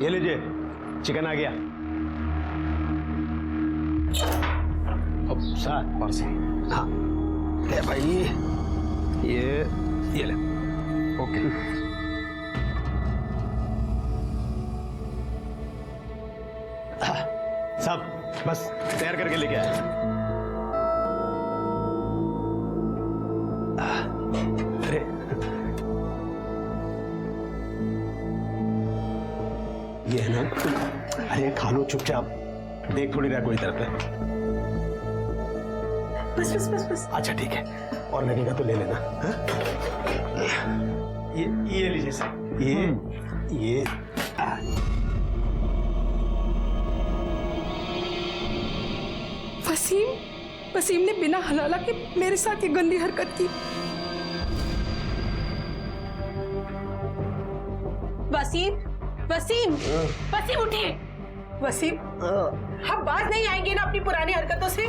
ये लीजिए, चिकन आ गया। अब सर परसे, हाँ ले भाई, ये ले। ओके। साहब बस तैयार करके लेके आए। अरे ये है ना, अरे खा लो चुपचाप, देख थोड़ी रहा कोई तरफ है। बस बस बस बस। अच्छा ठीक है, और लगेगा तो ले लेना। हा? ये लीजिए सर, ये वसीम ने बिना हलाला के मेरे साथ ये गंदी हरकत की। वसीम उठिए। वसीम, हम बात नहीं आएंगे ना अपनी पुरानी हरकतों से।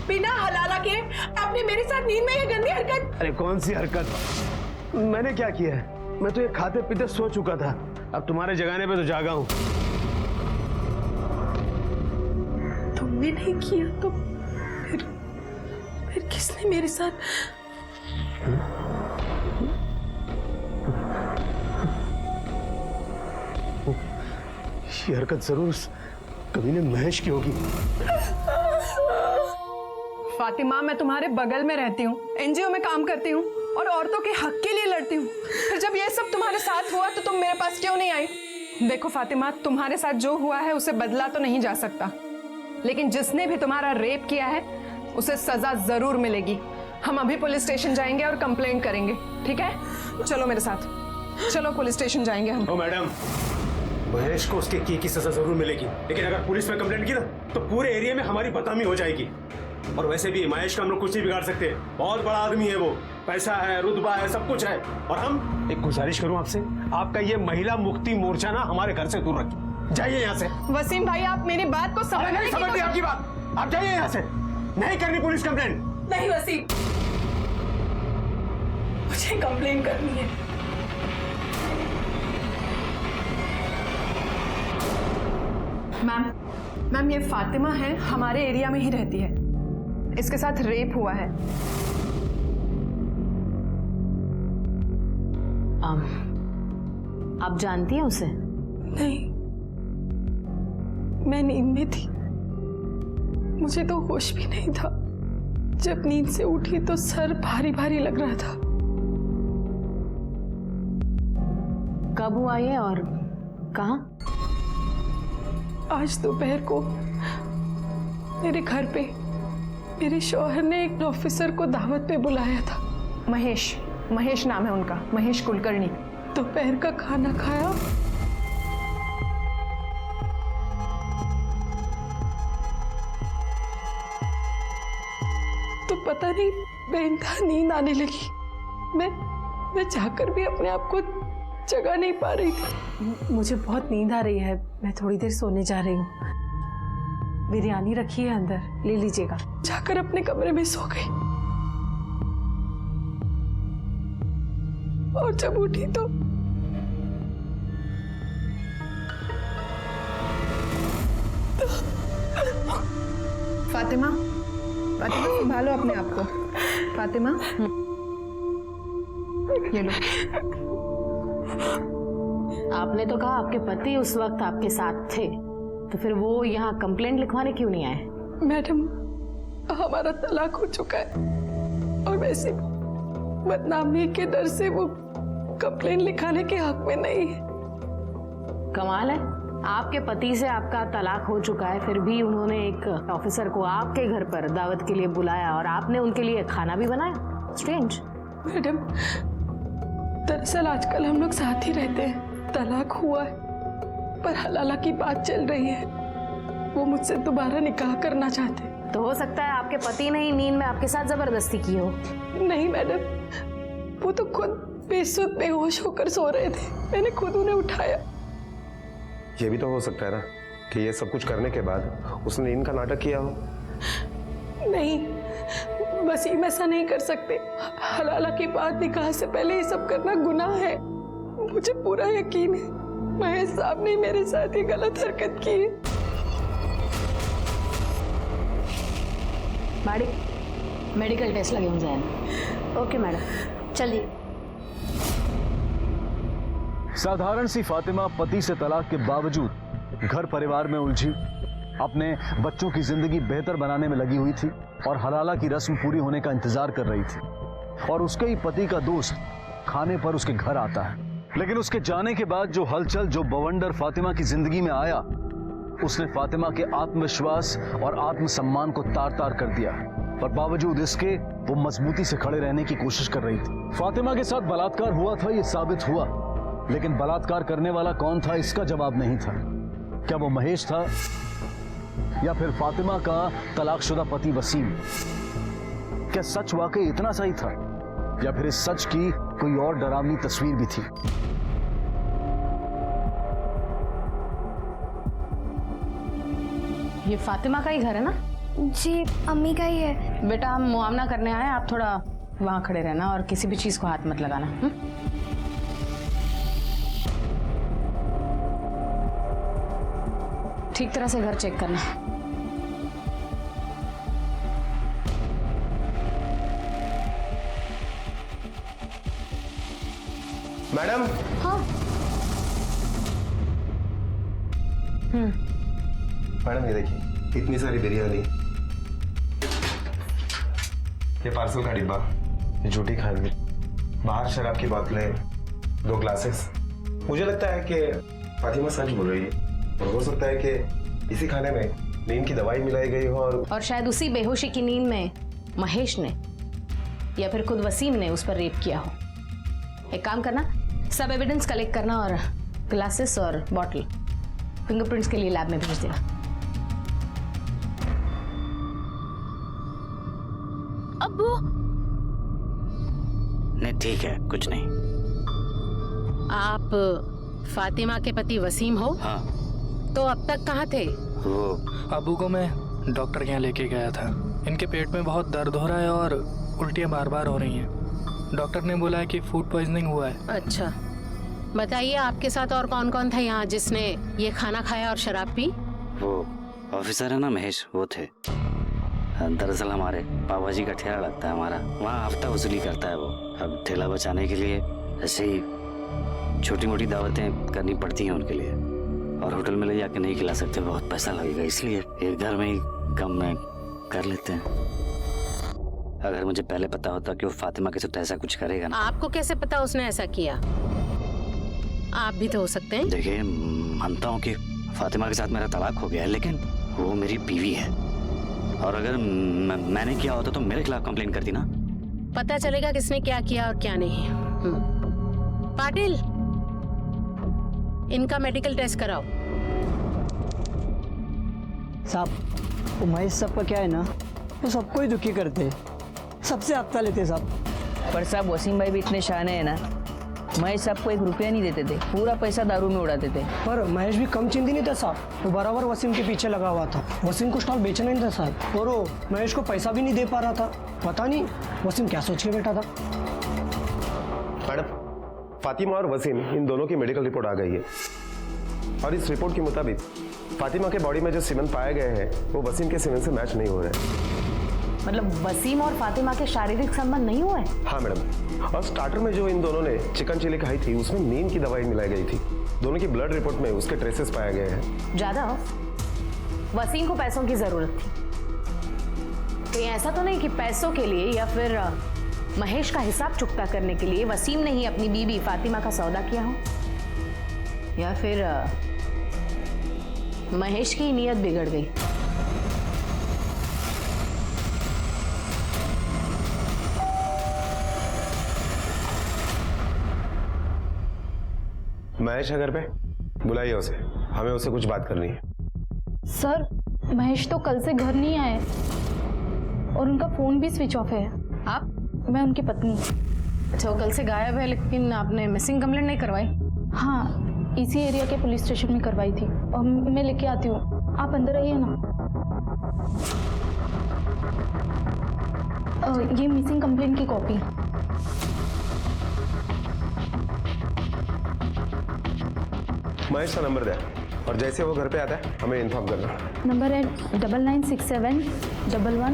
बिना हलाला के आपने मेरे साथ नींद में ये गंदी हरकत। अरे कौन सी हरकत, मैंने क्या किया है? मैं तो ये खाते पीते सो चुका था, अब तुम्हारे जगाने पे तो जागा हूं। तुमने नहीं किया तो फिर किसने मेरे साथ? ये हरकत जरूर कभी ने महेश की होगी। फातिमा, मैं तुम्हारे बगल में रहती हूँ, एनजीओ में काम करती हूँ और औरतों के हक के लिए लड़ती हूँ। फिर जब ये सब तुम्हारे साथ हुआ तो तुम मेरे पास क्यों नहीं आई? देखो फातिमा, तुम्हारे साथ जो हुआ है उसे बदला तो नहीं जा सकता, लेकिन जिसने भी तुम्हारा रेप किया है उसे सजा जरूर मिलेगी। हम अभी पुलिस स्टेशन जाएंगे और कंप्लेंट करेंगे, ठीक है? चलो मेरे साथ, चलो पुलिस स्टेशन जाएंगे हम। ओ मैडम, महेश को उसके की सजा जरूर मिलेगी, लेकिन अगर पुलिस में कंप्लेंट की ना तो पूरे एरिया में हमारी बदनामी हो जाएगी। और वैसे भी महेश का हम लोग कुछ नहीं बिगाड़ सकते, बहुत बड़ा आदमी है वो, पैसा है, रुतबा है, सब कुछ है। और हम एक गुजारिश करूं आपसे, आपका ये महिला मुक्ति मोर्चा ना हमारे घर से दूर रखिए, जाइए यहाँ से। वसीम भाई, आप मेरी बात को समझने की समझते आपकी बात, आप जाइए यहाँ से, नहीं करनी पुलिस कंप्लेंट। नहीं वसीम, मुझे कंप्लेंट करनी है। मैम ये फातिमा है, हमारे एरिया में ही रहती है, इसके साथ रेप हुआ है। आप जानती हैं उसे? नहीं, मैं नींद में थी, मुझे तो होश भी नहीं था। जब नींद से उठी तो सर भारी भारी लग रहा था। कब हुआ ये और कहाँ? आज दोपहर को मेरे घर पे मेरे शौहर ने एक ऑफिसर को दावत पे बुलाया था। महेश नाम है उनका, महेश कुलकर्णी। दोपहर का खाना खाया, तो पता नहीं बेइंतहा नींद आने लगी। मैं जाकर भी अपने आप को जगा नहीं पा रही थी। मुझे बहुत नींद आ रही है, मैं थोड़ी देर सोने जा रही हूँ। बिरयानी रखी है अंदर, ले लीजिएगा। जाकर अपने कमरे में सो गई और जब उठी तो फातिमा संभालो अपने आप को। फातिमा, ये लो। आपने तो कहा आपके पति उस वक्त आपके साथ थे, तो फिर वो यहाँ कंप्लेंट लिखवाने क्यों नहीं आए? मैडम, हमारा तलाक हो चुका है और वैसे बदनामी के डर से वो कंप्लेंट लिखाने के हक में नहीं है। कमाल है, आपके पति से आपका तलाक हो चुका है, फिर भी उन्होंने एक ऑफिसर को आपके घर पर दावत के लिए बुलाया और आपने उनके लिए खाना भी बनाया। स्ट्रेंज। मैडम, दरअसल आजकल हम लोग साथ ही रहते हैं, तलाक हुआ है पर हलाला की बात चल रही है। वो मुझसे दोबारा निकाह करना चाहते हैं। तो हो सकता है आपके पति ने ही नींद में आपके साथ जबरदस्ती की हो। नहीं मैडम, वो तो खुद बेसुध बेहोश होकर सो रहे थे, मैंने खुद उन्हें उठाया। ये भी तो हो सकता है ना कि ये सब कुछ करने के बाद उसने इनका नाटक किया हो। नहीं, वसीम ऐसा नहीं कर सकते। हलाला की बात निकाह से पहले ये सब करना गुनाह है, मुझे पूरा यकीन है। महेश साहब ने मेरे साथ ही गलत हरकत की है। बाड़ी मेडिकल टेस्ट लगे हुए हैं। ओके मैडम, चलिए। साधारण सी फातिमा पति से तलाक के बावजूद घर परिवार में उलझी, अपने बच्चों की जिंदगी बेहतर बनाने में लगी हुई थी और हलाला की रस्म पूरी होने का इंतजार कर रही थी। और उसके ही पति का दोस्त खाने पर उसके घर आता है, लेकिन उसके जाने के बाद जो हलचल, जो बवंडर फातिमा की जिंदगी में आया, उसने फातिमा के आत्मविश्वास और आत्मसम्मान को तार तार कर दिया। पर बावजूद इसके वो मजबूती से खड़े रहने की कोशिश कर रही थी। फातिमा के साथ बलात्कार हुआ था, ये साबित हुआ, लेकिन बलात्कार करने वाला कौन था इसका जवाब नहीं था। क्या वो महेश था या फिर फातिमा का तलाकशुदा पति वसीम? क्या सच वाकई इतना सही था या फिर इस सच की कोई और डरावनी तस्वीर भी थी? ये फातिमा का ही घर है ना? जी अम्मी का ही है। बेटा हम मुआवना करने आए, आप थोड़ा वहां खड़े रहना और किसी भी चीज को हाथ मत लगाना। ठीक तरह से घर चेक करना। मैडम। हाँ। मैडम ये देखिए, इतनी सारी बिरयानी, ये पार्सल का डिब्बा, ये झूठी खाएंगे, बाहर शराब की बोतलें, 2 ग्लासेस। मुझे लगता है कि फातिमा सच बोल रही है और हो सकता है कि इसी खाने में नींद की दवाई मिलाई गई हो और शायद उसी बेहोशी की नींद में महेश ने या फिर खुद वसीम ने उस पर रेप किया हो। एक काम करना, सब एविडेंस कलेक्ट करना और ग्लासेस और बॉटल फिंगरप्रिंट्स के लिए लैब में भेज देना। अब वो नहीं, ठीक है, कुछ नहीं। आप फातिमा के पति वसीम हो? हाँ। तो अब तक कहाँ थे? वो अबू को मैं डॉक्टर के यहाँ लेके गया था। इनके पेट में बहुत दर्द हो रहा है और उल्टियाँ बार बार हो रही हैं। डॉक्टर ने बोला है कि फूड पॉइजनिंग हुआ है। अच्छा, बताइए आपके साथ और कौन कौन था यहाँ जिसने ये खाना खाया और शराब पी? वो ऑफिसर है ना महेश, वो थे। दरअसल हमारे पापा जी का ठेला लगता है हमारा, वहाँ हफ्ता वसूली करता है वो। अब ठेला बचाने के लिए ऐसे ही छोटी मोटी दावतें करनी पड़ती हैं उनके लिए, और होटल में ले जाके नहीं खिला सकते, बहुत पैसा लगेगा, इसलिए एक घर में ही कम में कर लेते हैं। अगर मुझे पहले पता होता कि वो फातिमा के साथ ऐसा कुछ करेगा ना। आपको कैसे पता उसने ऐसा किया? आप भी तो हो सकते हैं। देखिए, मानता हूँ कि फातिमा के साथ मेरा तलाक हो गया है, लेकिन वो मेरी बीवी है, और अगर मैंने किया होता तो मेरे खिलाफ कंप्लेन करती ना। पता चलेगा किसने क्या किया और क्या नहीं। पाटिल, इनका मेडिकल टेस्ट कराओ। साहब, वो महेश साहब का क्या है ना, वो सबको ही दुखी करते हैं, सबसे हफ्ता लेते साहब। पर साहब वसीम भाई भी इतने शाने हैं ना, महेश साहब को 1 रुपया नहीं देते थे, पूरा पैसा दारू में उड़ाते थे। पर महेश भी कम चिंती नहीं था साहब, वो बराबर वसीम के पीछे लगा हुआ था। वसीम को स्टॉल बेचना नहीं था साहब, और वो महेश को पैसा भी नहीं दे पा रहा था। पता नहीं वसीम क्या सोच के बैठा था। मैडम, फातिमा और वसीम, इन दोनों की मेडिकल रिपोर्ट आ गई है, और इस रिपोर्ट के मुताबिक फातिमा के बॉडी में जो सीमेंट पाए गए हैं वो वसीम के सीमेंट से मैच नहीं हो रहे। मतलब वसीम और फातिमा के शारीरिक संबंध नहीं हुए? हाँ मैडम, और स्टार्टर में जो इन दोनों ने चिकन चिली खाई थी उसमें नींद की दवाई मिलाई गई थी। दोनों की ब्लड रिपोर्ट में उसके ट्रेसेस पाए गए हैं। जादव, वसीम को पैसों की जरूरत थी, कहीं ऐसा तो नहीं कि पैसों के लिए या फिर महेश का हिसाब चुकता करने के लिए वसीम ने ही अपनी बीवी फातिमा का सौदा किया हो, या फिर महेश की नीयत बिगड़ गई। महेश है घर पे? बुलाइए उसे, हमें उससे कुछ बात करनी है। सर, महेश तो कल से घर नहीं आए और उनका फोन भी स्विच ऑफ है। आप? मैं उनकी पत्नी। अच्छा, वो कल से गायब है, लेकिन आपने मिसिंग कंप्लेंट नहीं करवाई? हाँ, इसी एरिया के पुलिस स्टेशन में करवाई थी, और मैं लेके आती हूँ। आप अंदर आइए ना। ये मिसिंग कंप्लेंट की कॉपी। महेश का नंबर दे और जैसे वो घर पे आता है हमें इन्फॉर्म करना। नंबर है 996711।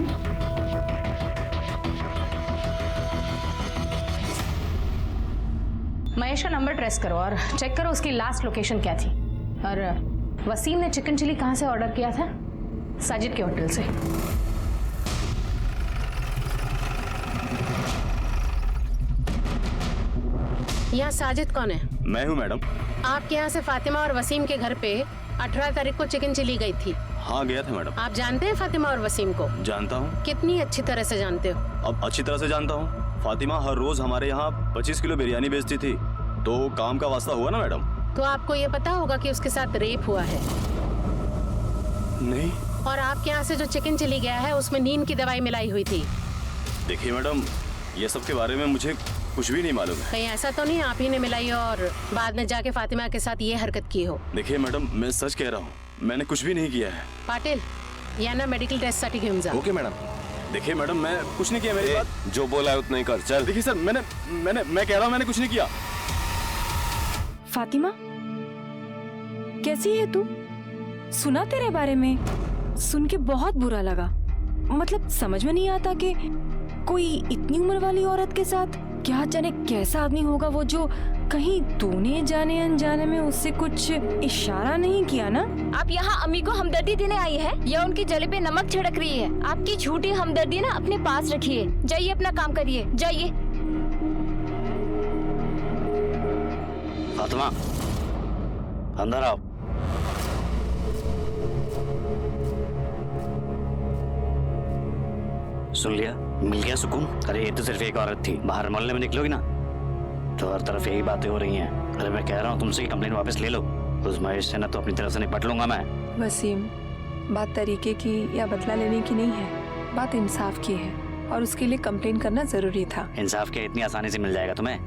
महेश का नंबर ट्रेस करो और चेक करो उसकी लास्ट लोकेशन क्या थी। और वसीम ने चिकन चिली कहाँ से ऑर्डर किया था? साजिद के होटल से। यहाँ साजिद कौन है? मैं हूँ मैडम। आपके यहाँ से फातिमा और वसीम के घर पे 18 तारीख को चिकन चिली गई थी। हाँ गया था मैडम। आप जानते हैं फातिमा और वसीम को? जानता हूँ। कितनी अच्छी तरह से जानते हो? अब अच्छी तरह से जानता हूँ। फातिमा हर रोज हमारे यहाँ 25 किलो बिरयानी बेचती थी, तो काम का वास्ता हुआ ना मैडम। तो आपको ये पता होगा कि उसके साथ रेप हुआ है? नहीं। और आपके यहाँ से जो चिकन चिली गया है उसमें नींद की दवाई मिलाई हुई थी। देखिए मैडम, ये सब के बारे में मुझे कुछ भी नहीं मालूम है। कहीं ऐसा तो नहीं आप ही ने मिलाई और बाद में जाके फातिमा के साथ ये हरकत की हो? देखिए मैडम, मैं सच कह रहा हूँ, मैंने कुछ भी नहीं किया है। पाटिल, या ना मेडिकल टेस्ट साठी घेऊन जा। Okay madam. देखिए मैडम, मैं कुछ नहीं किया। मेरी बात जो बोला है उतना ही कर, चल। देखिए सर, मैं कह रहा हूँ मैंने कुछ नहीं किया। फातिमा, कैसी है तू? सुना तेरे बारे में, सुन के बहुत बुरा लगा। मतलब समझ में नहीं आता कि कोई इतनी उम्र वाली औरत के साथ, क्या जाने कैसा आदमी होगा वो, जो कहीं तूने जाने अनजाने में उससे कुछ इशारा नहीं किया ना? आप यहाँ अम्मी को हमदर्दी देने आई है या उनकी जले पे नमक छिड़क रही है? आपकी झूठी हमदर्दी ना अपने पास रखिए। जाइए अपना काम करिए, जाइए। फातिमा, अंदर आओ। सुन लिया? मिल गया सुकून? अरे ये तो सिर्फ एक औरत थी, बाहर मोहल्ले में निकलोगी ना तो हर तरफ यही बातें हो रही हैं। अरे मैं कह रहा हूँ तुमसे कि कंप्लेंट वापस ले लो। उस महेश से ना तो अपनी तरफ से निपट लूंगा मैं। वसीम, बात तरीके की या बदला लेने की नहीं है, बात इंसाफ की है और उसके लिए कंप्लेन करना जरूरी था। इंसाफ क्या इतनी आसानी से मिल जाएगा तुम्हें?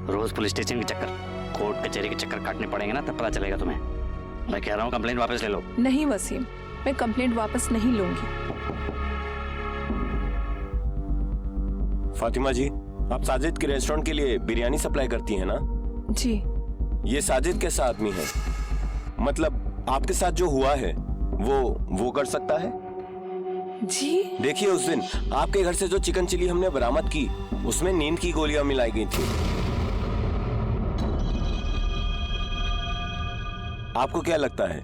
रोज पुलिस स्टेशन के चक्कर, कोर्ट कचहरी के चक्कर काटने पड़ेंगे ना, तब पता चलेगा तुम्हें। मैं कह रहा हूँ कंप्लेंट वापस ले लो। नहीं वसीम, मैं कंप्लेंट वापस नहीं लूंगी। फातिमा जी, आप साजिद के रेस्टोरेंट के लिए बिरयानी सप्लाई करती हैं ना? जी। ये साजिद कैसा आदमी है? मतलब आपके साथ जो हुआ है वो कर सकता है? जी। देखिए, उस दिन आपके घर से जो चिकन चिली हमने बरामद की उसमें नींद की गोलियां मिलाई गई थी। आपको क्या लगता है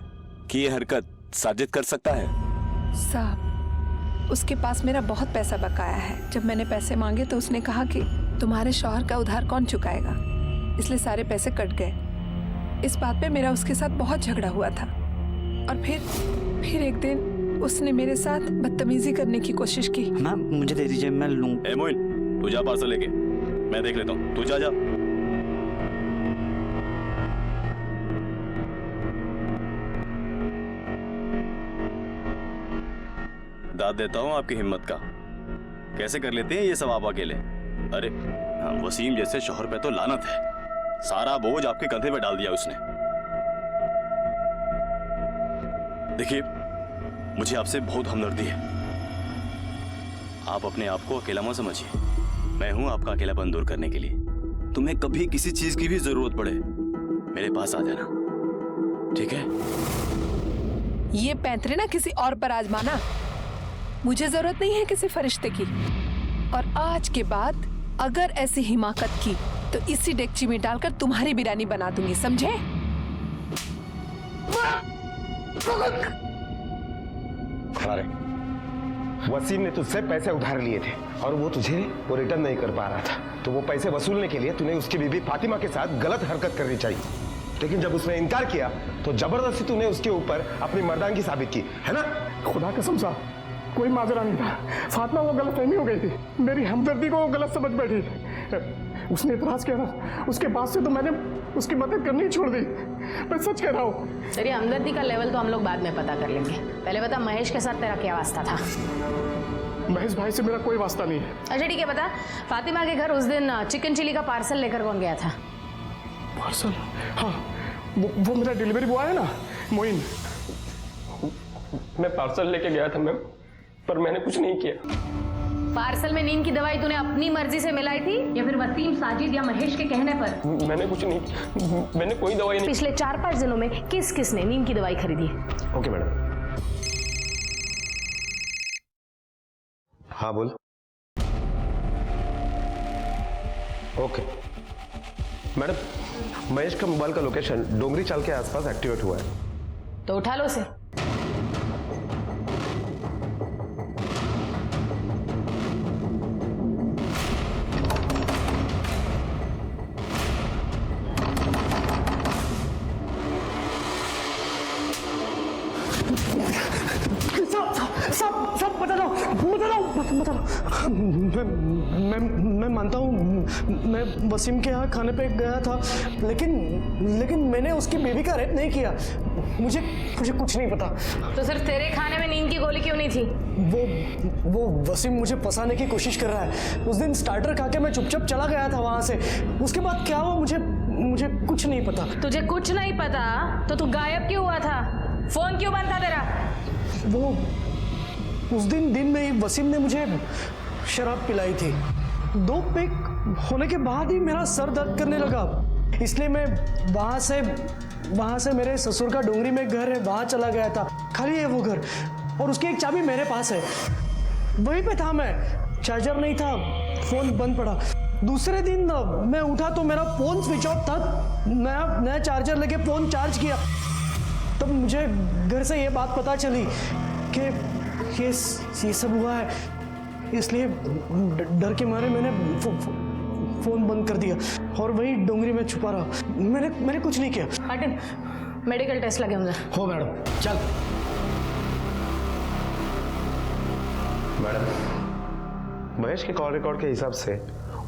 कि ये हरकत साजिद कर सकता है? साहब, उसके पास मेरा बहुत पैसा बकाया है। जब मैंने पैसे मांगे तो उसने कहा कि तुम्हारे शौहर का उधार कौन चुकाएगा, इसलिए सारे पैसे कट गए। इस बात पे मेरा उसके साथ बहुत झगड़ा हुआ था और फिर एक दिन उसने मेरे साथ बदतमीजी करने की कोशिश की। मैम मुझे दे दीजिए, मैं लूं। ए मोइन, तू जा पार्सल लेके, मैं देख लेता हूँ। तू जा। दाद देता हूँ आपकी हिम्मत का। कैसे कर लेते हैं ये सब आप अकेले? अरे वसीम जैसे शौहर पे तो लानत है, सारा बोझ आपके कंधे पे डाल दिया उसने। देखिए, मुझे आपसे बहुत हमदर्दी है। आप अपने आप को अकेला मत समझिए, मैं हूं आपका अकेलापन दूर करने के लिए। तुम्हें कभी किसी चीज की भी जरूरत पड़े मेरे पास आ जाना, ठीक है? ये पैंतरे ना किसी और पर आजमाना। मुझे जरूरत नहीं है किसी फरिश्ते की। और आज के बाद अगर ऐसी हिमाकत की तो इसी डेगची में डालकर तुम्हारी बिरयानी बना दूंगी, समझे? अरे वसीम ने तुझसे पैसे उधार लिए थे और वो तुझे वो रिटर्न नहीं कर पा रहा था, तो वो पैसे वसूलने के लिए तूने उसकी बीबी फातिमा के साथ गलत हरकत करनी चाहिए। लेकिन जब उसने इनकार किया तो जबरदस्ती तूने उसके ऊपर अपनी मर्दानगी साबित की, है ना? खुदा कसम साहब, कोई माजरा नहीं था। फातिमा वो गलतफहमी हो गई थी, मेरी हमदर्दी को वो गलत समझ बैठी। उसने इतराज किया ना, उसके बाद से तो मैंने उसकी मदद करनी ही छोड़ दी। मैं सच कह रहा हूँ। तेरी हमदर्दी का लेवल तो हम लोग बाद में पता कर लेंगे। पहले बता, महेश के साथ तेरा क्या वास्ता था? महेश भाई से मेरा कोई वास्ता नहीं है। अच्छा ठीक है, बता, फातिमा के घर उस दिन चिकन चिली का पार्सल लेकर कौन गया था? पार्सल? हाँ, वो मेरा डिलीवरी बॉय है ना, मोइन। मैं पार्सल लेके गया था मैम, पर मैंने कुछ नहीं किया। पार्सल में नींद की दवाई तूने अपनी मर्जी से मिलाई थी या फिर वसीम, साजिद या महेश के कहने पर? मैंने कुछ नहीं, मैंने कोई दवाई नहीं। पिछले 4-5 दिनों में किस किस ने नींद की दवाई खरीदी है? Okay madam. हाँ बोल। ओके मैडम, महेश का मोबाइल का लोकेशन डोंगरी चाल के आसपास एक्टिवेट हुआ है। तो उठा लो उसे। सब बता दो। मैं मानता हूँ मैं वसीम के यहाँ खाने पे गया था, लेकिन मैंने उसकी बेबी का रेप नहीं किया। मुझे कुछ नहीं पता। तो सिर्फ तेरे खाने में नींद की गोली क्यों नहीं थी? वो वसीम मुझे फंसाने की कोशिश कर रहा है। उस दिन स्टार्टर खा के मैं चुपचाप चला गया था वहां से। उसके बाद क्या हुआ मुझे कुछ नहीं पता। तुझे कुछ नहीं पता तो तू गायब क्यों हुआ था? फोन क्यों बंद था तेरा? वो उस दिन में ही वसीम ने मुझे शराब पिलाई थी। 2 पैक होने के बाद ही मेरा सर दर्द करने लगा, इसलिए मैं वहां से मेरे ससुर का डोंगरी में घर है वहां चला गया था। खाली है वो घर और उसकी एक चाबी मेरे पास है। वहीं पे था मैं, चार्जर नहीं था, फोन बंद पड़ा। दूसरे दिन मैं उठा तो मेरा फोन स्विच ऑफ था। नया चार्जर लेके फोन चार्ज किया, तब मुझे घर से ये बात पता चली कि ये सब हुआ है। इसलिए डर के मारे मैंने फोन बंद कर दिया और वही डोंगरी में छुपा रहा। मैंने कुछ नहीं किया। मार्टिन, मेडिकल टेस्ट लगे होंगे। हो मैडम, चल। मैडम, महेश के कॉल रिकॉर्ड के हिसाब से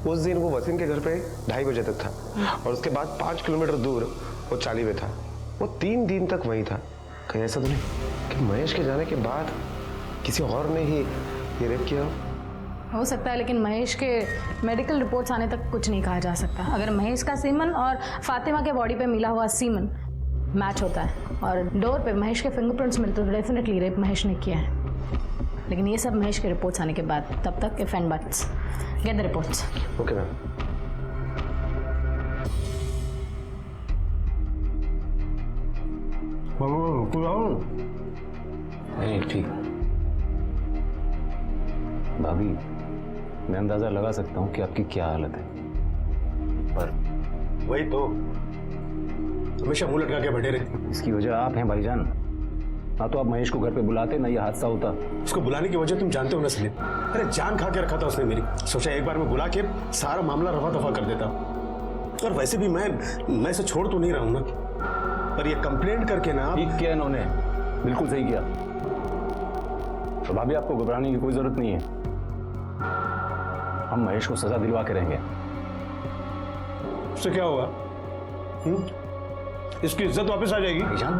उस दिन वो वसीम के घर पे 2:30 बजे तक था और उसके बाद 5 किलोमीटर दूर वो चाली में था। वो 3 दिन तक वहीं था। कहीं ऐसा तो नहीं कि महेश के जाने के बाद किसी और ने ही ये रेप किया हो सकता है, लेकिन महेश के मेडिकल रिपोर्ट्स आने तक कुछ नहीं कहा जा सकता। अगर महेश का सीमन और फातिमा के बॉडी पे मिला हुआ सीमन मैच होता है और डोर पे महेश के फिंगरप्रिंट्स मिलते तो डेफिनेटली रेप महेश ने किया है। लेकिन ये सब महेश के रिपोर्ट्स आने के बाद, तब तक if and buts, get the reports. Okay ma'am. नहीं ठीक भाभी, मैं अंदाजा लगा सकता हूँ कि आपकी क्या हालत है, पर वही तो हमेशा मुंह लटका के बैठे रहे। इसकी वजह आप हैं भाईजान। ना तो आप महेश को घर पे बुलाते, ना ये हादसा होता। उसको बुलाने की वजह तुम जानते हो ना सलीम। अरे जान खा के रखा था उसने मेरी। सोचा एक बार में बुला के सारा मामला रफा दफा कर देता। और वैसे भी मैं इसे छोड़ तो नहीं रहा हूं ना, पर ये कंप्लेंट करके ना। ठीक किया इन्होंने, बिल्कुल सही किया। तो भाभी आपको घबराने की कोई जरूरत नहीं है। हम महेश को सजा दिलवा के रहेंगे। उससे क्या होगा? इसकी इज्जत वापस आ जाएगी। भाईजान,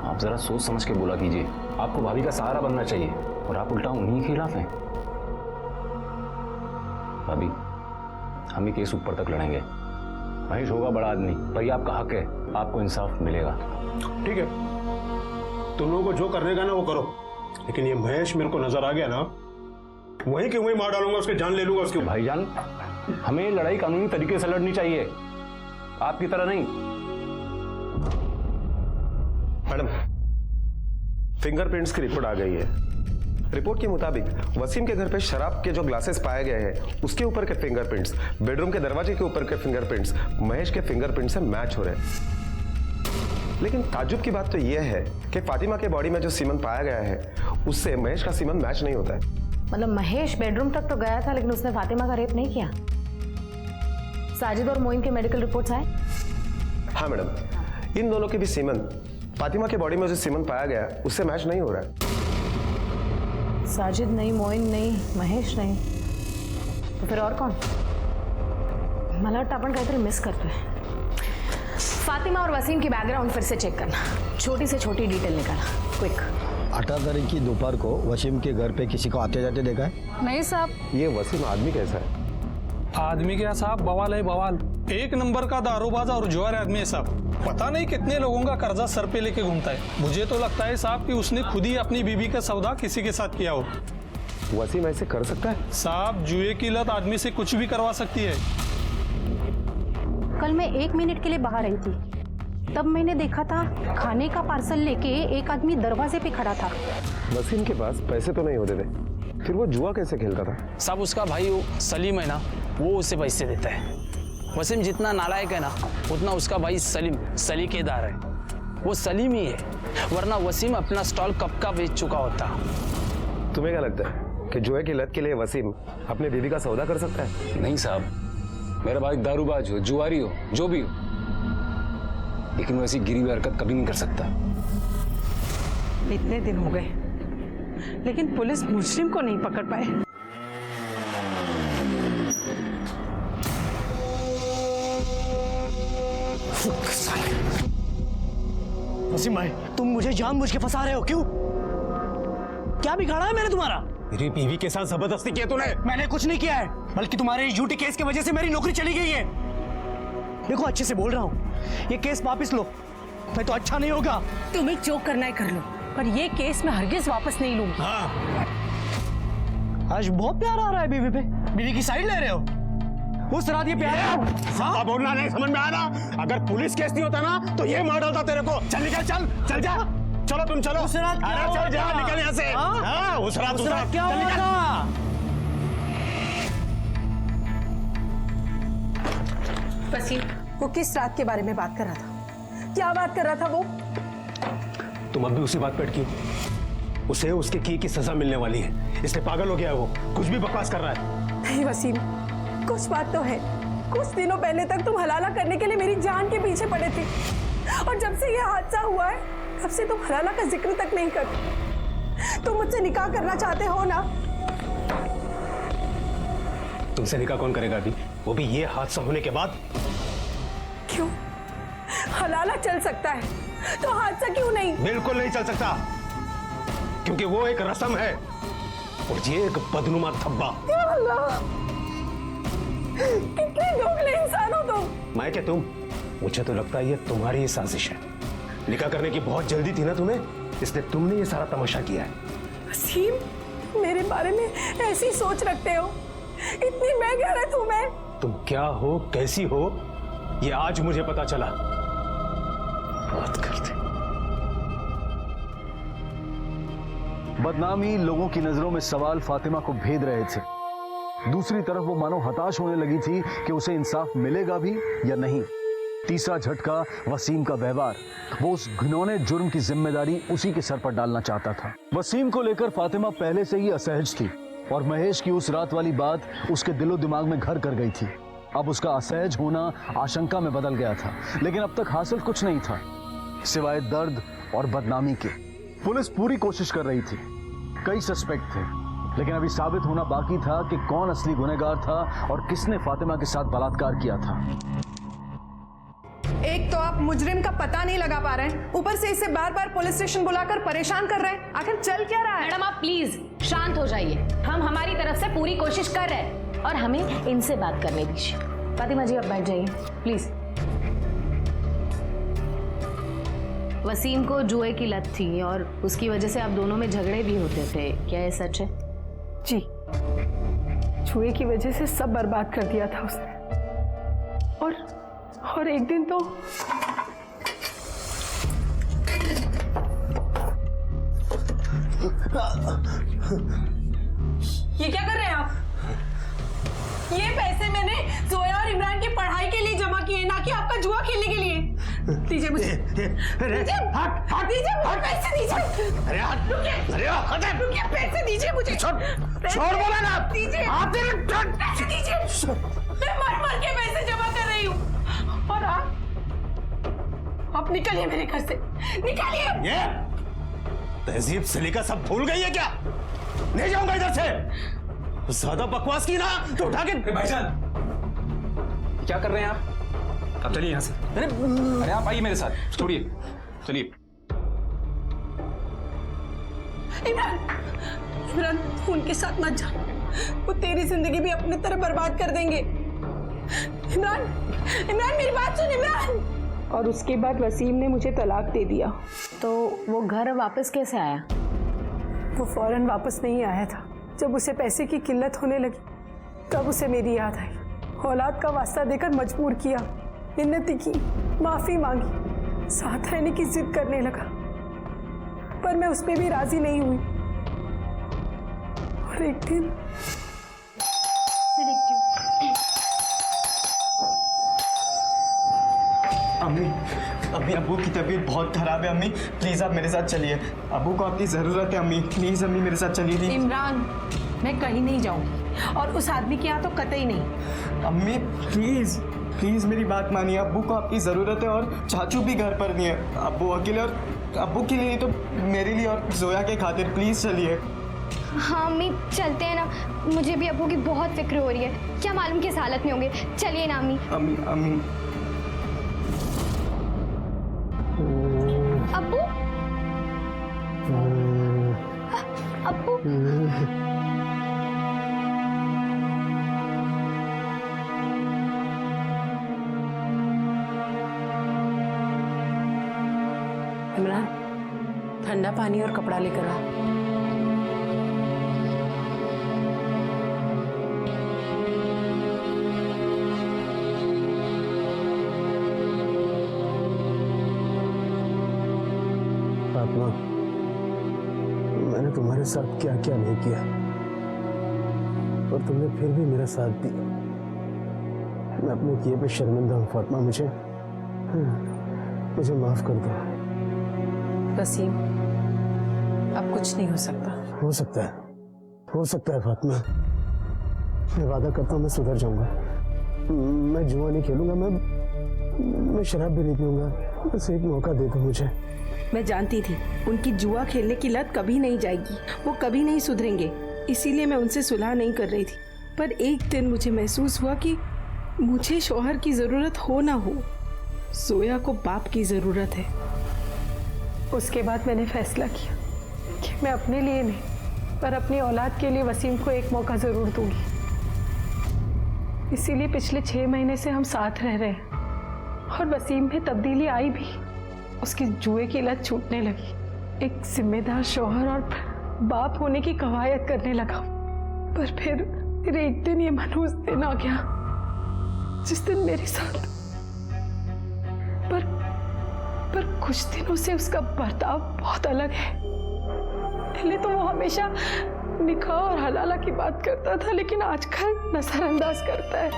आप जरा सोच समझ के बोला कीजिए। आपको भाभी का सहारा बनना चाहिए और आप उल्टा उन्हीं के खिलाफ हैं। भाभी, हम ही केस ऊपर तक लड़ेंगे। महेश होगा बड़ा आदमी, पर ये आपका हक है, आपको इंसाफ मिलेगा। ठीक है, तुम लोगों को जो करने का ना वो करो, लेकिन ये महेश मेरे को नजर आ गया ना, वहीं के वहीं मार डालूंगा, उसके जान ले लूंगा उसके। भाईजान, हमें लड़ाई कानूनी तरीके से लड़नी चाहिए, आपकी तरह नहीं। मैडम, फिंगरप्रिंट्स की रिपोर्ट आ गई है। रिपोर्ट के मुताबिक वसीम के घर पे शराब के जो ग्लासेस पाए गए हैं उसके ऊपर के फिंगरप्रिंट्स, बेडरूम के दरवाजे के ऊपर के फिंगरप्रिंट्स महेश के फिंगरप्रिंट से मैच हो रहे हैं। लेकिन ताज्जुब की बात तो यह है कि फातिमा के बॉडी में जो सीमन पाया गया है उससे महेश का सीमन मैच नहीं होता है। मतलब महेश बेडरूम तक तो गया था, लेकिन उसने फातिमा का रेप नहीं किया। साजिद और मोइन के मेडिकल रिपोर्ट्स आए? हाँ मैडम, इन दोनों के भी सीमन फातिमा के बॉडी में जो सीमन पाया गया उससे मैच नहीं हो रहा है। साजिद नहीं, मोइन नहीं, महेश नहीं, तो फिर और कौन? मला वाटतं आपण काहीतरी मिस करतोय। फातिमा और वसीम की बैकग्राउंड फिर से चेक करना, छोटी से छोटी डिटेल निकालना, क्विक। 18 तारीख की दोपहर को वसीम के घर पे किसी को आते जाते देखा है? नहीं साहब। ये वसीम आदमी कैसा है? आदमी क्या साहब, बवाल है बवाल। 1 नंबर का दारूबाज और जुआर आदमी है साहब। पता नहीं कितने लोगों का कर्जा सर पे लेके घूमता है। मुझे तो लगता है साहब कि उसने खुद ही अपनी बीबी का सौदा किसी के साथ किया हो। वसीम ऐसे कर सकता है? साहब, जुए की लत आदमी से कुछ भी करवा सकती है। कल मैं 1 मिनट के लिए बाहर आई थी, तब मैंने देखा था खाने का पार्सल लेके एक आदमी दरवाजे पे खड़ा था। वसीम के पास पैसे तो नहीं होते थे, फिर वो जुआ कैसे खेलता था? साहब, उसका भाई वो सलीम है ना, वो उसे पैसे देता है। वसीम जितना नालायक है ना, उतना उसका भाई सलीम सलीकेदार है। वो सलीम ही है, वरना वसीम अपना स्टॉल कब का बेच चुका होता। तुम्हें क्या लगता है कि जुए की लत के लिए वसीम अपनी बीवी का सौदा कर सकता है? नहीं साहब, मेरा भाई दारूबाज हो, जुआरी हो, जो भी हो, लेकिन वैसी गिरी हुई हरकत कभी नहीं कर सकता। इतने दिन हो गए लेकिन पुलिस मुजरिम को नहीं पकड़ पाए। वसीम भाई, तुम मुझे जानबूझ के फंसा रहे हो, क्यों? क्या बिगाड़ा है मैंने तुम्हारा? मेरी बीवी के साथ जबरदस्ती किया तूने? मैंने कुछ नहीं किया है, बल्कि तुम्हारे झूठी केस की वजह से मेरी नौकरी चली गई है। देखो, अच्छे से बोल रहा हूँ, ये केस वापस लो, नहीं तो अच्छा नहीं होगा। तुम्हें जो करना है कर लो, पर ये केस मैं हरगिज वापस नहीं लूंगी। हाँ। आज बहुत प्यार आ रहा है बीवी पे, बीवी की साइड ले रहे हो। उस रात ये प्यार हाँ? बोलना नहीं समझ में आ रहा। अगर पुलिस केस नहीं होता ना तो ये मार डालता तेरे को। चल निकल, चल जा, चलो तुम चलो। उस रात क्या अरे चल जा, होगा? निकल यहाँ से। हाँ, उस रात क्या होगा? वसीम, वो किस रात के बारे में बात कर रहा था? क्या बात कर रहा था वो? तुम अब भी उसी बात पर अटकी हो। उसे उसके की सजा मिलने वाली है, इसलिए पागल हो गया है वो, कुछ भी बकवास कर रहा है। नहीं वसीम, कुछ बात तो है। कुछ दिनों पहले तक तुम हलाला करने के लिए मेरी जान के पीछे पड़े थे, और जब से यह हादसा हुआ है तब से तुम हलाला का जिक्र तक नहीं करते। तुम मुझसे निकाह करना चाहते हो ना? तुमसे निकाह कौन करेगा अभी, वो भी ये हादसा होने के बाद? क्यों? हलाला चल सकता है तो हादसा क्यों नहीं? बिल्कुल नहीं चल सकता, क्योंकि वो एक रस्म है और ये एक बदनुमा धब्बा। कितने दोगले इंसान हो तुम। मैं क्या तुम? मुझे तो लगता है ये तुम्हारी ही साजिश है। निकाह करने की बहुत जल्दी थी ना तुम्हें, इसलिए तुमने ये सारा तमाशा किया है। वसीम, मेरे बारे में ऐसी सोच रखते हो? इतनी बेगैरत हूं मैं? तुम क्या हो, कैसी हो, ये आज मुझे पता चला। बात करते। बदनामी लोगों की नजरों में सवाल फातिमा को भेद रहे थे। दूसरी तरफ वो मानो हताश होने लगी थी कि उसे इंसाफ मिलेगा भी या नहीं। तीसरा झटका वसीम का व्यवहार। वो उस घिनौने जुर्म की जिम्मेदारी उसी के सर पर डालना चाहता था। वसीम को लेकर फातिमा पहले से ही असहज थी और महेश की उस रात वाली बात उसके दिलो दिमाग में घर कर गई थी। अब उसका असहज होना आशंका में बदल गया था, लेकिन अब तक हासिल कुछ नहीं था सिवाय दर्द और बदनामी के। पुलिस पूरी कोशिश कर रही थी, कई सस्पेक्ट थे, लेकिन अभी साबित होना बाकी था कि कौन असली गुनहगार था और किसने फातिमा के साथ बलात्कार किया था। एक तो आप मुजरिम का पता नहीं लगा पा रहे हैं, ऊपर से इसे बार बार पुलिस स्टेशन बुलाकर परेशान कर रहे हैं। आखिर चल क्या रहा है? मैडम, आप प्लीज शांत हो जाइए। हम हमारी तरफ से पूरी कोशिश कर रहे हैं और हमें इनसे बात करने दीजिए। फातिमा जी, आप बैठ जाइए प्लीज। वसीम को जुए की लत थी और उसकी वजह से आप दोनों में झगड़े भी होते थे, क्या ये सच है? जी, जुए की वजह से सब बर्बाद कर दिया था उसने। और एक दिन तो ये क्या कर रहे हैं आप? ये पैसे मैंने जोया और इमरान की पढ़ाई के लिए जमा किए, ना कि आपका जुआ खेलने के लिए। दीजिए मुझे, दीजिए, दीजिए मुझे पैसे, दीजिए। अरे रुकिए, पैसे दीजिए मुझे। छोड़ बोला ना, दीजिए, पैसे दीजिए। मैं मर के पैसे जमा कर रही हूँ और आप निकलिए मेरे घर से, निकलिए। ये तहजीब सलीका सब भूल गई है क्या? नहीं जाऊंगा इधर से। ज्यादा बकवास की ना तो उठा के। भाईजान, क्या कर रहे हैं आप? अब चलिए यहाँ से। अरे आप आइए मेरे साथ, छोड़िए, चलिए। इमरान, उनके साथ मत जा, वो तेरी जिंदगी भी अपनी तरह बर्बाद कर देंगे। इमरान, मेरी बात सुन इमरान। और उसके बाद वसीम ने मुझे तलाक दे दिया। तो वो घर वापस कैसे आया? वो फौरन वापस नहीं आया था, जब उसे पैसे की किल्लत होने लगी तब उसे मेरी याद आई। औलाद का वास्ता देकर मजबूर किया, मिन्नती की, माफी मांगी, साथ रहने की जिद करने लगा, पर मैं उसमें भी राजी नहीं हुई। और एक दिन अम्मी, अम्मी अब्बू की तबीयत बहुत खराब है। अम्मी प्लीज आप मेरे साथ चलिए, अब्बू को आपकी जरूरत है। अम्मी प्लीज अम्मी मेरे साथ चलिए। इमरान, मैं कहीं नहीं जाऊंगी और उस आदमी के यहाँ तो कतई नहीं। अम्मी प्लीज प्लीज मेरी बात मानिए, अब्बू को आपकी जरूरत है और चाचू भी घर पर नहीं है। अब्बू अकेले, और अब्बू के लिए तो मेरे लिए और जोया के खातिर प्लीज चलिए। हाँ अम्मी चलते हैं ना, मुझे भी अब्बू की बहुत फिक्र हो रही है, क्या मालूम किस हालत में होंगे। चलिए ना अम्मी। अम्मी अम्मी अब्बू अब्बू इमरान, ठंडा पानी और कपड़ा लेकर आ। फातिमा, मैंने तुम्हारे साथ क्या क्या नहीं किया और तुमने फिर भी मेरा साथ दिया। मैं अपने किए पे शर्मिंदा हूँ फातिमा, मुझे माफ कर दो। वसीम, अब कुछ नहीं हो सकता। हो सकता है फातिमा। मैं वादा करता हूँ मैं सुधर जाऊंगा। मैं जुआ नहीं खेलूंगा, मैं शराब भी नहीं पीऊंगा। बस एक मौका दे दो मुझे। मैं जानती थी उनकी जुआ खेलने की लत कभी नहीं जाएगी, वो कभी नहीं सुधरेंगे, इसीलिए मैं उनसे सुलह नहीं कर रही थी। पर एक दिन मुझे महसूस हुआ कि मुझे शौहर की ज़रूरत हो ना हो, जोया को बाप की ज़रूरत है। उसके बाद मैंने फैसला किया कि मैं अपने लिए नहीं पर अपनी औलाद के लिए वसीम को एक मौका ज़रूर दूंगी। इसीलिए पिछले 6 महीने से हम साथ रह रहे हैं और वसीम में तब्दीली आई भी। उसकी जुए की लत छूटने लगी, एक जिम्मेदार शौहर और बाप होने की कवायद करने लगा। पर फिर एक दिन ये मनहूस दिन आ गया जिस दिन मेरे साथ पर कुछ दिनों से उसका बर्ताव बहुत अलग है। पहले तो वो हमेशा निकाह और हलाला की बात करता था, लेकिन आजकल नजरअंदाज करता है।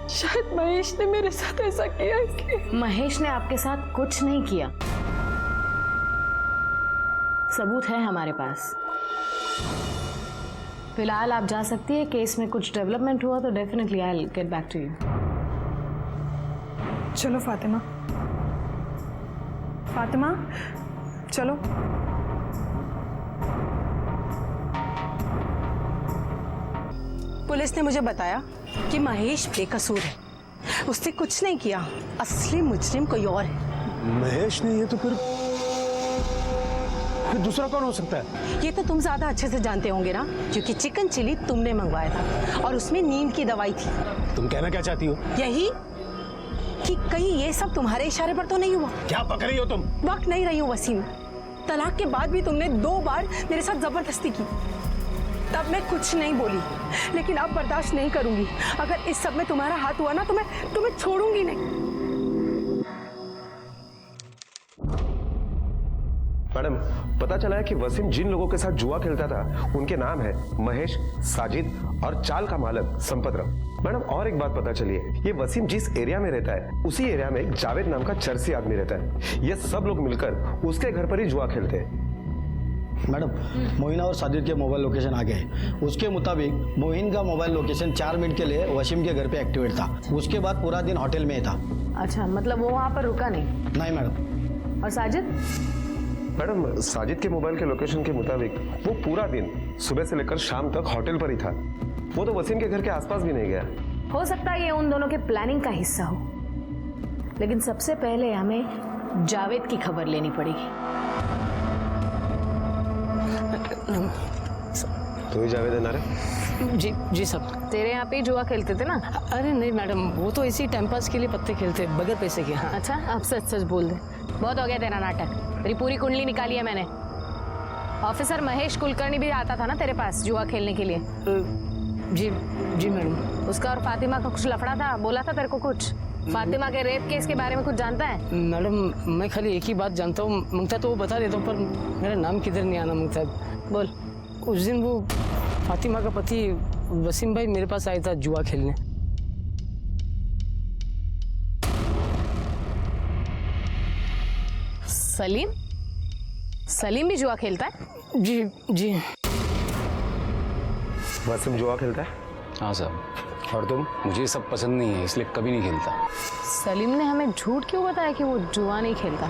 शायद महेश ने मेरे साथ ऐसा किया इसलिए। महेश ने आपके साथ कुछ नहीं किया, सबूत है हमारे पास। फिलहाल आप जा सकती है, केस में कुछ डेवलपमेंट हुआ तो definitely I will get back to you. चलो फातिमा, फातिमा चलो। पुलिस ने मुझे बताया कि महेश बेकसूर है, उसने कुछ नहीं किया, असली मुजरिम कोई और है। महेश ने ये तो फिर दूसरा कौन हो सकता है? ये तो तुम ज्यादा अच्छे से जानते होंगे ना, क्योंकि चिकन चिली तुमने मंगवाया था और उसमें नींद की दवाई थी। तुम कहना क्या चाहती हो? यही कि कहीं ये सब तुम्हारे इशारे पर तो नहीं हुआ। क्या पक रही हो तुम? वक्त नहीं रही हूँ वसीम, तलाक के बाद भी तुमने 2 बार मेरे साथ जबरदस्ती की, तब मैं कुछ नहीं बोली, लेकिन अब बर्दाश्त नहीं करूंगी। अगर इस सब में तुम्हारा हाथ हुआ ना तो मैं तुम्हें छोड़ूंगी नहीं। मैडम, पता चला है कि वसीम जिन लोगों के साथ जुआ खेलता था उनके नाम है महेश, साजिद और चाल का मालक संपतराव। मैडम, और एक बात पता चली है, ये वसीम जिस एरिया में रहता है उसी एरिया में एक जावेद नाम का चरसी आदमी रहता है। ये सब लोग मिलकर उसके घर पर ही जुआ खेलते हैं। मैडम, मोहिना और साजिद के मोबाइल लोकेशन आ गए। उसके मुताबिक मोहिन का मोबाइल लोकेशन 4 मिनट के लिए वसीम के घर पे एक्टिवेट था। उसके बाद पूरा दिन होटल में था। अच्छा, मतलब वो वहाँ पर रुका नहीं? नहीं मैडम। और साजिद? मैडम, साजिद के मोबाइल के लोकेशन के मुताबिक वो पूरा दिन सुबह से लेकर शाम तक होटल पर ही था। वो तो वसीम के घर के आसपास भी नहीं गया। हो सकता है ये उन दोनों के प्लानिंग का हिस्सा हो, लेकिन सबसे पहले हमें जावेद की खबर लेनी पड़ेगी। तो ही जावेद है ना रे? जी सब। तेरे यहाँ पे जुआ खेलते थे ना? अरे नहीं मैडम, वो तो इसी टाइम पास के लिए पत्ते खेलते बगैर पैसे के। हाँ। अच्छा, अब सच सच बोल दे। बहुत हो गया तेरा नाटक, तेरी पूरी कुंडली निकाली है मैंने। ऑफिसर महेश कुलकर्णी भी आता था ना तेरे पास जुआ खेलने के लिए? जी जी मैडम। उसका और फातिमा का कुछ लफड़ा था, बोला था तेरे को कुछ? फातिमा के रेप केस के बारे में कुछ जानता है? मैडम मैं खाली एक ही बात जानता हूँ, मंगता तो वो बता देता हूँ, पर मेरा नाम किधर नहीं आना मंगता। बोल। उस दिन वो फातिमा का पति वसीम भाई मेरे पास आया था जुआ खेलने। सलीम? सलीम भी जुआ खेलता है? जी जी। वसीम जुआ खेलता है? हाँ साहब। और तुम? मुझे ये सब पसंद नहीं है, इसलिए कभी नहीं खेलता। सलीम ने हमें झूठ क्यों बताया कि वो जुआ नहीं खेलता?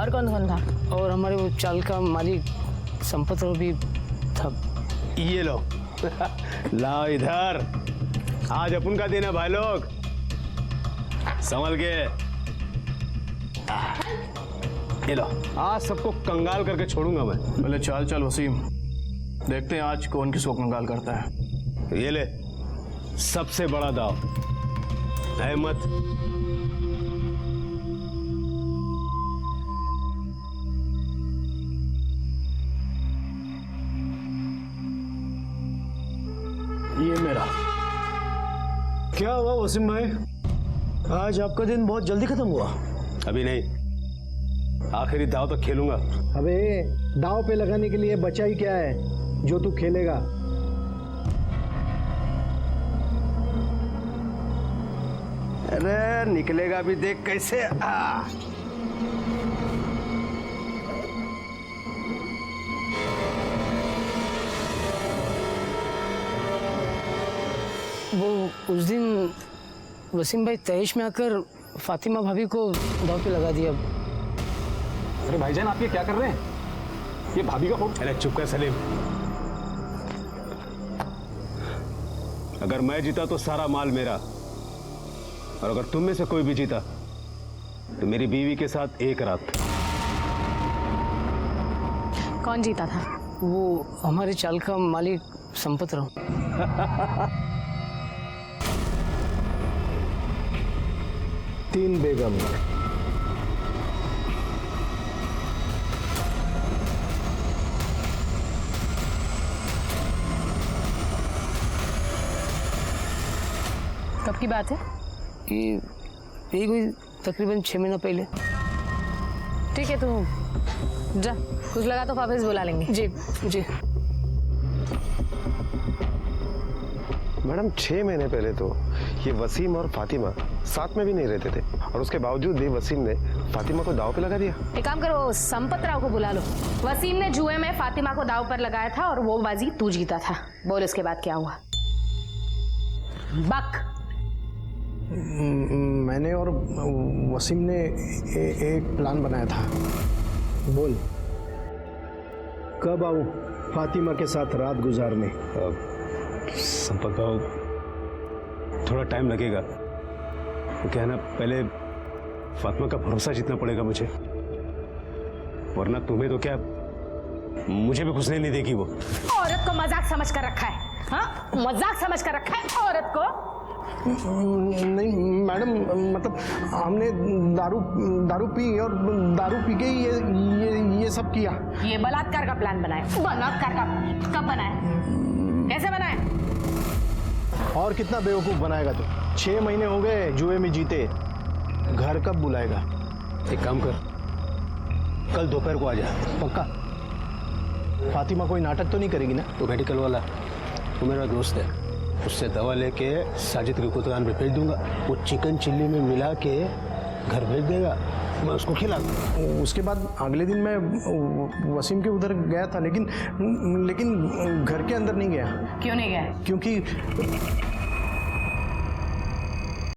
और कौन कौन था? और हमारे वो चाल का मालिक संपत राव भी था। ये लो लाओ इधर, आज अपन का दिन है भाई लोग, संभल के। ये लो, आज सबको कंगाल करके छोड़ूंगा मैं। पहले चाल चल वसीम, देखते हैं आज कौन किसको कंगाल करता है। ये ले, सबसे बड़ा दाव, अहमद। ये मेरा। क्या हुआ वसीम भाई, आज आपका दिन बहुत जल्दी खत्म हुआ? अभी नहीं, आखिरी दाव तक खेलूंगा। अबे दाव पे लगाने के लिए बचा ही क्या है जो तू खेलेगा? अरे निकलेगा भी, देख कैसे। वो उस दिन वसीम भाई तैश में आकर फातिमा भाभी को दाव पे लगा दिया। अरे भाईजान आप ये क्या कर रहे हैं? ये भाभी का फोन। अरे चुप कर सलीम, अगर मैं जीता तो सारा माल मेरा, और अगर तुम में से कोई भी जीता तो मेरी बीवी के साथ एक रात। कौन जीता था? वो हमारे चाल का मालिक संपत राव। 3 बेगम। कब की बात है? ये कोई तकरीबन 6 महीना पहले। ठीक है, तू जा, कुछ लगा तो वापस बुला लेंगे। जी जी। मैडम 6 महीने पहले तो ये वसीम और फातिमा साथ में भी नहीं रहते थे, और उसके बावजूद भी वसीम ने फातिमा को दाव पे लगा दिया। एक काम करो, संपत राव को बुला लो। वसीम ने जुए में फातिमा को दाव पर लगाया था और वो बाजी तू जीता था। बोल इसके बाद क्या हुआ? बक। मैंने और वसीम ने एक प्लान बनाया था। बोल, कब आऊं फातिमा के साथ रात गुजारने? संपत भाव, थोड़ा टाइम लगेगा। क्या है ना, पहले फातिमा का भरोसा जीतना पड़ेगा मुझे, वरना तुम्हें तो क्या मुझे भी घुसने नहीं देगी वो। औरत को मजाक समझ कर रखा है? हाँ, मजाक समझ कर रखा है औरत को? नहीं मैडम, मतलब हमने दारू पी और दारू पी के ये सब किया। ये बलात्कार का प्लान बनाया? बलात्कार का कब बनाया? कैसे बनाया? और कितना बेवकूफ बनाएगा तू? 6 महीने हो गए जुए में जीते, घर कब बुलाएगा? एक काम कर, कल दोपहर को आ जा। पक्का? फातिमा कोई नाटक तो नहीं करेगी ना? तो मेडिकल वाला वो मेरा दोस्त है, उससे दवा लेके साजिद की दुकान पे भेज दूंगा। वो चिकन चिल्ली में मिला के घर भेज देगा, मैं उसको खिला दूंगा। उसके बाद अगले दिन मैं वसीम के उधर गया था, लेकिन घर के अंदर नहीं गया। क्यों नहीं गया? क्योंकि